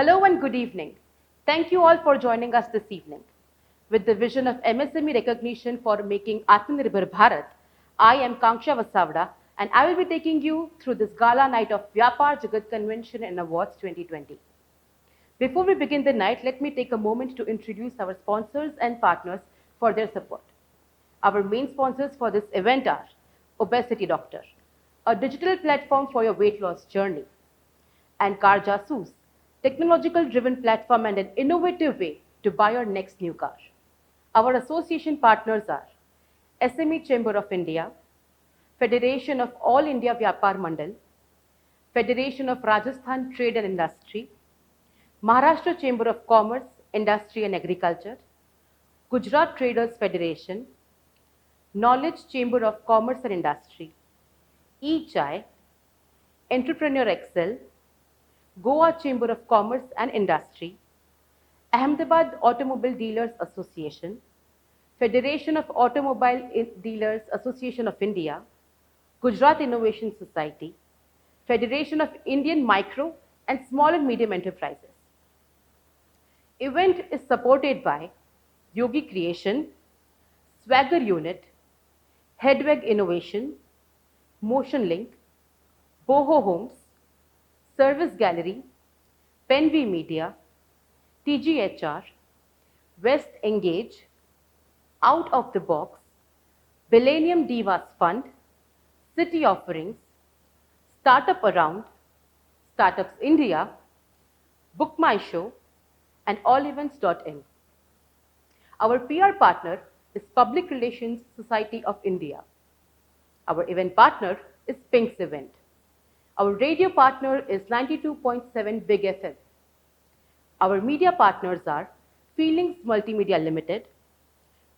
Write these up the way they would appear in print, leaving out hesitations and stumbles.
Hello and good evening. Thank you all for joining us this evening. With the vision of MSME recognition for making Atmanirbhar Bharat, I am Kanksha Vasavda and I will be taking you through this gala night of Vyapar Jagat Convention and Awards 2020. Before we begin the night, let me take a moment to introduce our sponsors and partners for their support. Our main sponsors for this event are Obesity Doctor, a digital platform for your weight loss journey, and Car Jasoos, technological-driven platform and an innovative way to buy your next new car. Our association partners are SME Chamber of India, Federation of All India Vyapar Mandal, Federation of Rajasthan Trade and Industry, Maharashtra Chamber of Commerce, Industry and Agriculture, Gujarat Traders Federation, Knowledge Chamber of Commerce and Industry, eChai, Entrepreneur Excel, Goa Chamber of Commerce and Industry, Ahmedabad Automobile Dealers Association, Federation of Automobile Dealers Association of India, Gujarat Innovation Society, Federation of Indian Micro and Small and Medium Enterprises. Event is supported by Yogi Creation, Swagger Unit, Headweg Innovation, Motion Link, Boho Homes, Service Gallery, Penv Media, TGHR, West Engage, Out of the Box, Millennium Divas Fund, City Offerings, Startup Around, Startups India, Book My Show, and allevents.in. Our PR partner is Public Relations Society of India. Our event partner is Pink's Event. Our radio partner is 92.7 Big FM. Our media partners are Feelings Multimedia Limited,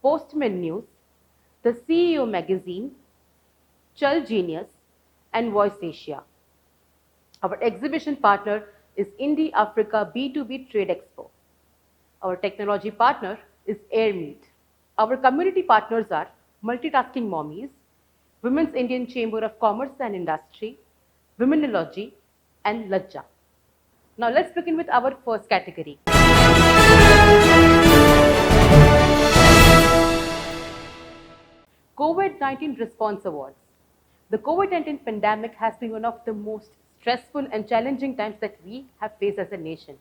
Postman News, The CEO Magazine, Chal Genius, and Voice Asia. Our exhibition partner is Indie Africa B2B Trade Expo. Our technology partner is Airmeet. Our community partners are Multitasking Mommies, Women's Indian Chamber of Commerce and Industry, Womenology, and Lajja. Now let's begin with our first category. COVID-19 Response Awards. The COVID-19 pandemic has been one of the most stressful and challenging times that we have faced as a nation.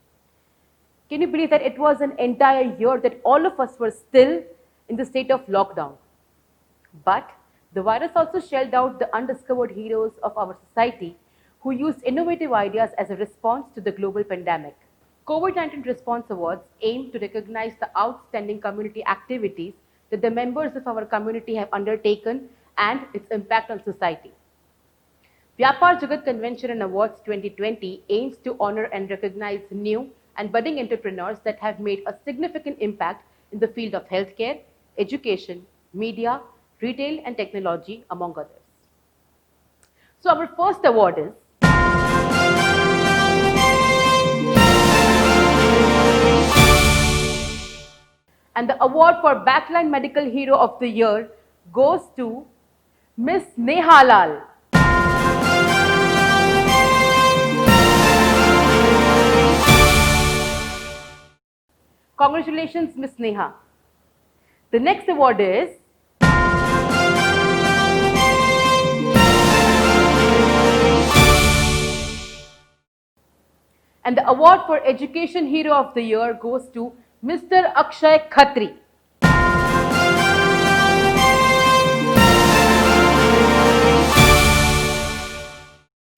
Can you believe that it was an entire year that all of us were still in the state of lockdown? But the virus also shelled out the undiscovered heroes of our society who used innovative ideas as a response to the global pandemic. COVID-19 Response Awards aim to recognize the outstanding community activities that the members of our community have undertaken and its impact on society. Vyapar Jagat Convention and Awards 2020 aims to honor and recognize new and budding entrepreneurs that have made a significant impact in the field of healthcare, education, media, retail, and technology, among others. So our first award is and the award for Backline Medical Hero of the Year goes to Miss Neha Lal. Congratulations, Miss Neha. The next award is and the award for Education Hero of the Year goes to Mr. Akshay Khatri.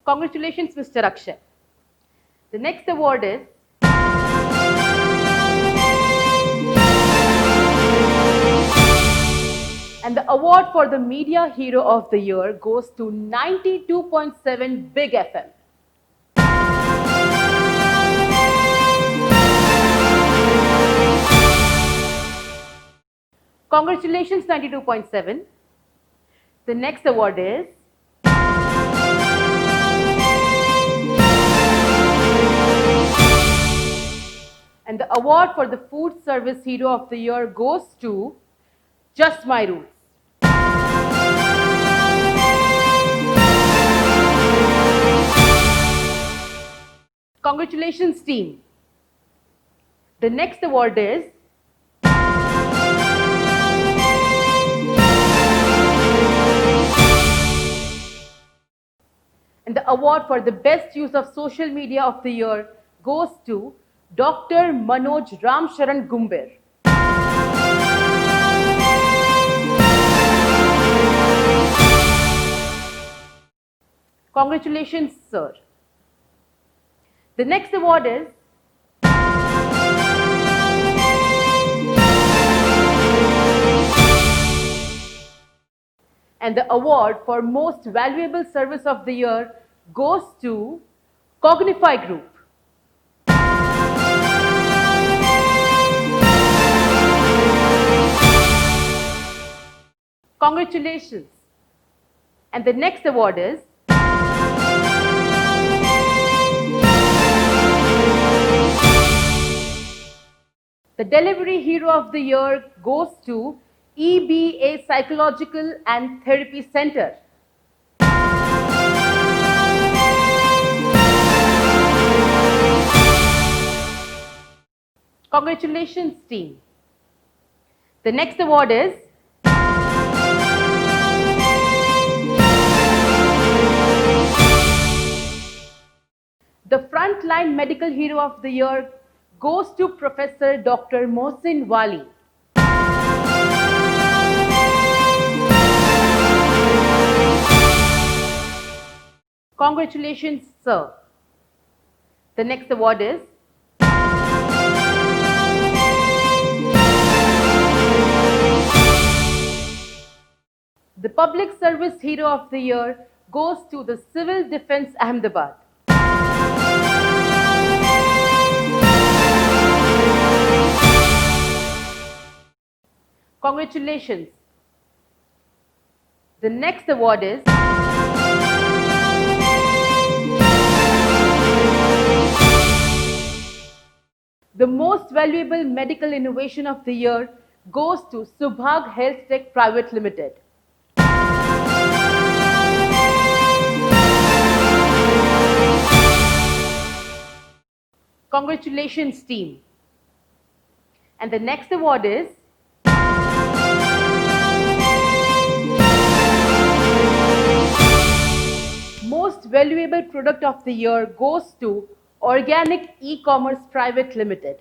Congratulations, Mr. Akshay. The next award is and the award for the Media Hero of the Year goes to 92.7 Big FM. Congratulations, 92.7. The next award is and the award for the Food Service Hero of the Year goes to Just My Roots. Congratulations, team. The next award is and the award for the best use of social media of the year goes to Dr. Manoj Ramcharan Gumbir. Congratulations, sir. The next award is and the award for most valuable service of the year goes to Cognify Group. Congratulations. And the next award is the Delivery Hero of the Year goes to EBA Psychological and Therapy Center. Congratulations, team. The next award is the Frontline Medical Hero of the Year goes to Professor Dr. Mohsin Wali. Congratulations, sir. The next award is the Public Service Hero of the Year goes to the Civil Defense Ahmedabad. Congratulations. The next award is the Most Valuable Medical Innovation of the Year goes to Subhag Health Tech Private Limited. Congratulations, team. And the next award is Most Valuable Product of the Year goes to Organic E-Commerce Private Limited.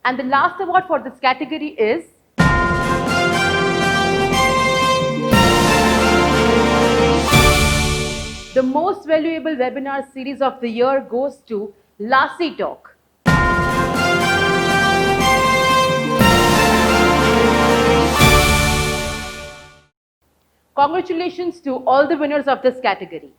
And the last award for this category is the Most Valuable Webinar Series of the Year goes to Lassi Talk. Congratulations to all the winners of this category.